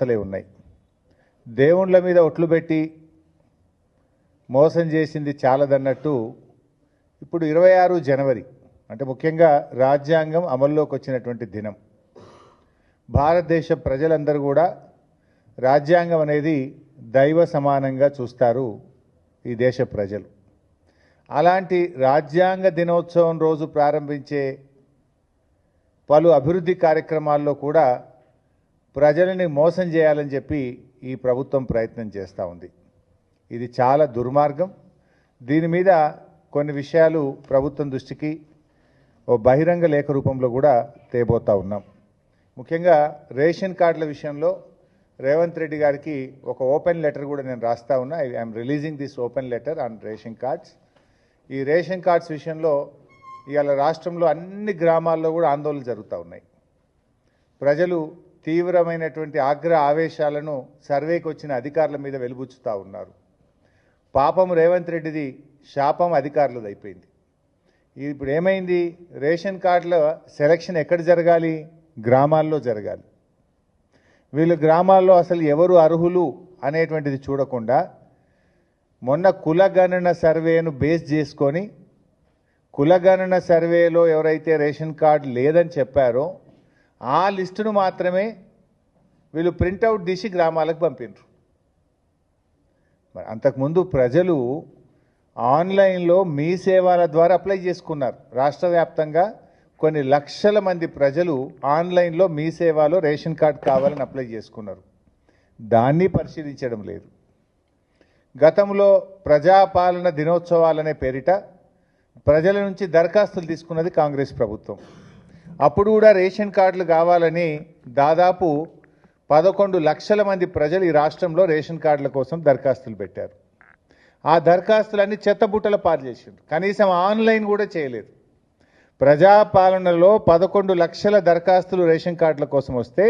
ఉన్నాయి. దేవుళ్ళ మీద ఒట్లు పెట్టి మోసం చేసింది చాలదన్నట్టు ఇప్పుడు 26 జనవరి అంటే ముఖ్యంగా రాజ్యాంగం అమల్లోకి వచ్చినటువంటి దినం. భారతదేశ ప్రజలందరూ కూడా రాజ్యాంగం అనేది దైవ సమానంగా చూస్తారు ఈ దేశ ప్రజలు. అలాంటి రాజ్యాంగ దినోత్సవం రోజు ప్రారంభించే పలు అభివృద్ధి కార్యక్రమాల్లో కూడా ప్రజలని మోసం చేయాలని చెప్పి ఈ ప్రభుత్వం ప్రయత్నం చేస్తూ ఉంది. ఇది చాలా దుర్మార్గం. దీని మీద కొన్ని విషయాలు ప్రభుత్వం దృష్టికి ఓ బహిరంగ లేఖ రూపంలో కూడా తేబోతా ఉన్నాం. ముఖ్యంగా రేషన్ కార్డుల విషయంలో రేవంత్ రెడ్డి గారికి ఒక ఓపెన్ లెటర్ కూడా నేను రాస్తా ఉన్నా. I'm releasing this open letter on ration cards. ఈ రేషన్ కార్డ్స్ విషయంలో ఇవాళ రాష్ట్రంలో అన్ని గ్రామాల్లో కూడా ఆందోళనలు జరుగుతూ ఉన్నాయి. ప్రజలు తీవ్రమైనటువంటి ఆవేశాలను సర్వేకి వచ్చిన అధికారుల మీద వెలుబుచ్చుతూ ఉన్నారు. పాపం రేవంత్ రెడ్డిది, శాపం అధికారులది అయిపోయింది. ఇప్పుడు ఏమైంది? రేషన్ కార్డుల సెలక్షన్ ఎక్కడ జరగాలి? గ్రామాల్లో జరగాలి. వీళ్ళు గ్రామాల్లో అసలు ఎవరు అర్హులు అనేటువంటిది చూడకుండా మొన్న కులగణన సర్వేను బేస్ చేసుకొని కులగణన సర్వేలో ఎవరైతే రేషన్ కార్డు లేదని చెప్పారో ఆ లిస్టును మాత్రమే వీళ్ళు ప్రింటౌట్ తీసి గ్రామాలకు పంపినారు. మరి అంతకుముందు ప్రజలు ఆన్లైన్లో మీ సేవల ద్వారా అప్లై చేసుకున్నారు. రాష్ట్ర వ్యాప్తంగా కొన్ని లక్షల మంది ప్రజలు ఆన్లైన్లో మీ సేవలో రేషన్ కార్డు కావాలని అప్లై చేసుకున్నారు. దాన్ని పరిశీలించడం లేదు. గతంలో ప్రజాపాలన దినోత్సవాలనే పేరిట ప్రజల నుంచి దరఖాస్తులు తీసుకున్నది కాంగ్రెస్ ప్రభుత్వం. అప్పుడు కూడా రేషన్ కార్డులు కావాలని దాదాపు 11 లక్షల మంది ప్రజలు ఈ రాష్ట్రంలో రేషన్ కార్డుల కోసం దరఖాస్తులు పెట్టారు. ఆ దరఖాస్తులన్నీ చెత్తబుట్టల పాలు చేసిండ్రు. కనీసం ఆన్లైన్ కూడా చేయలేదు. ప్రజాపాలనలో 11 లక్షల దరఖాస్తులు రేషన్ కార్డుల కోసం వస్తే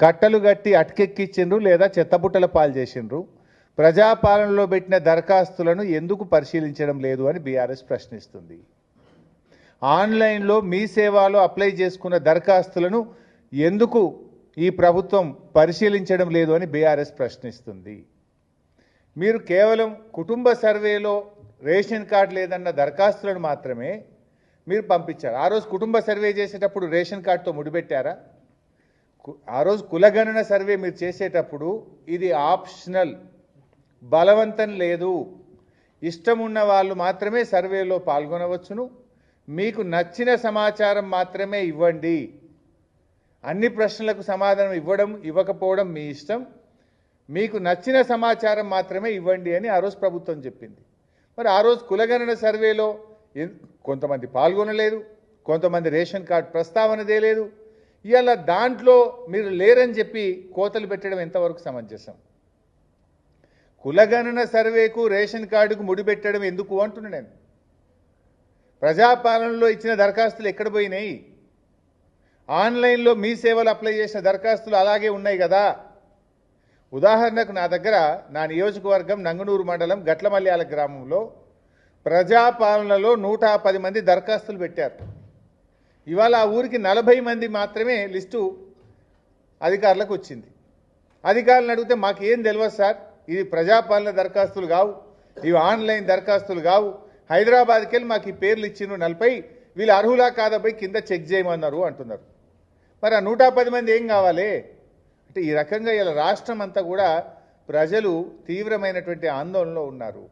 కట్టలు కట్టి అటకెక్కిచ్చిండ్రు లేదా చెత్తబుట్టల పాలు చేసిండ్రు. ప్రజాపాలనలో పెట్టిన దరఖాస్తులను ఎందుకు పరిశీలించడం లేదు అని బీఆర్ఎస్ ప్రశ్నిస్తుంది. ఆన్లైన్లో మీ సేవలో అప్లై చేసుకున్న దరఖాస్తులను ఎందుకు ఈ ప్రభుత్వం పరిశీలించడం లేదు అని బీఆర్ఎస్ ప్రశ్నిస్తుంది. మీరు కేవలం కుటుంబ సర్వేలో రేషన్ కార్డు లేదన్న దరఖాస్తులను మాత్రమే మీరు పంపించారు. ఆ రోజు కుటుంబ సర్వే చేసేటప్పుడు రేషన్ కార్డుతో ముడిపెట్టారా? ఆ రోజు కులగణన సర్వే మీరు చేసేటప్పుడు ఇది ఆప్షనల్, బలవంతం లేదు. ఇష్టం ఉన్న వాళ్ళు మాత్రమే సర్వేలో పాల్గొనవచ్చును. మీకు నచ్చిన సమాచారం మాత్రమే ఇవ్వండి. అన్ని ప్రశ్నలకు సమాధానం ఇవ్వకపోవడం మీ ఇష్టం. మీకు నచ్చిన సమాచారం మాత్రమే ఇవ్వండి అని ఆ రోజు ప్రభుత్వం చెప్పింది. మరి ఆ రోజు కులగణన సర్వేలో కొంతమంది పాల్గొనలేదు, కొంతమంది రేషన్ కార్డు ప్రస్తావనదే లేదు. ఇవాళ దాంట్లో మీరు లేరని చెప్పి కోతలు పెట్టడం ఎంతవరకు సమంజసం? కులగణన సర్వేకు రేషన్ కార్డుకు ముడిపెట్టడం ఎందుకు అంటున్నా నేను. ప్రజాపాలనలో ఇచ్చిన దరఖాస్తులు ఎక్కడ పోయినాయి? ఆన్లైన్లో మీ సేవలు అప్లై చేసిన దరఖాస్తులు అలాగే ఉన్నాయి కదా. ఉదాహరణకు నా దగ్గర నా నియోజకవర్గం నంగనూరు మండలం గట్లమల్యాల గ్రామంలో ప్రజాపాలనలో 110 మంది దరఖాస్తులు పెట్టారు. ఇవాళ ఆ ఊరికి 40 మంది మాత్రమే లిస్టు అధికారులకు వచ్చింది. అధికారులను అడిగితే మాకేం తెలియదు సార్, ఇది ప్రజాపాలన దరఖాస్తులు కావు, ఇవి ఆన్లైన్ దరఖాస్తులు కావు, హైదరాబాద్కి వెళ్ళి మాకు ఈ పేర్లు ఇచ్చిండ్రు 40, వీళ్ళు అర్హులా కాదపై కింద చెక్ చేయమన్నారు అంటున్నారు. మరి ఆ 110 మంది ఏం కావాలి అంటే ఈ రకంగా ఇలా రాష్ట్రం అంతా కూడా ప్రజలు తీవ్రమైనటువంటి ఆందోళనలో ఉన్నారు.